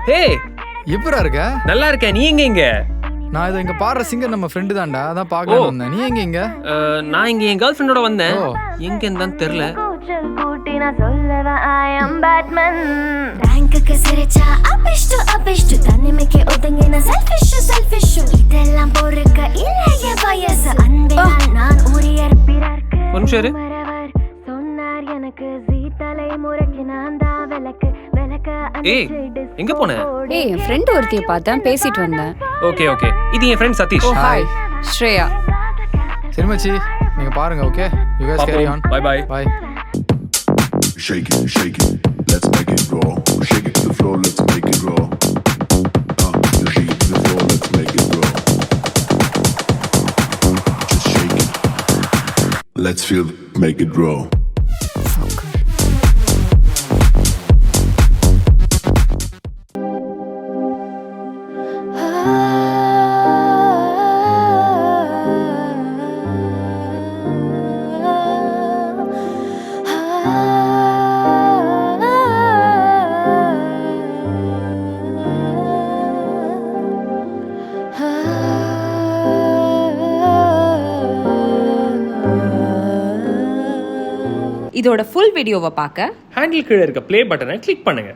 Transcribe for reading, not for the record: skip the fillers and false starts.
ஹே, எப்படா இருக்க? நல்லா இருக்கேன். நீ எங்க? நான் இதை இங்க பாடுற சிங்கர் நம்ம ஃப்ரெண்டு தான்டா, அதான் பார்க்க வந்தேன். நீ எங்க? நான் இங்க என் கேர்ள் ஃப்ரெண்டோட வந்தேன். ஓ. எங்க இருந்தான்னு தெரியல. ரேங்க்குக்கு சிரிச்சா அபிஷ்டு தனிமைக்கு ஒதுங்கின செல்ஃபிஷ் இதெல்லாம் பொறுக்க இல்லைய வயசு அன்பினால் நான் உரியர் பிறர்க்கு ஒரு நிமிஷம் இரு. சொன்னார் எனக்கு சீதலை முறைக்கு நான் தான் விளக்கு ஏய், எங்க போன? ஏய், என் ஃப்ரெண்ட் ஒருத்திய பார்த்தேன், பேசிட்டு வந்தேன். ஓகே ஓகே, இது என் friend Satish. Oh hi, Shreya. சரி மச்சி, நீங்க பாருங்க. Okay, you guys carry on. Bye bye. Bye. Shake it, let's make it raw. Shake it to the floor, let's make it raw. Shake it to the floor, let's make it raw. Just shake it. Let's feel, make it raw. இதோட full வீடியோவை பார்க்க handle கீழே இருக்க play பட்டனை click பண்ணுங்க.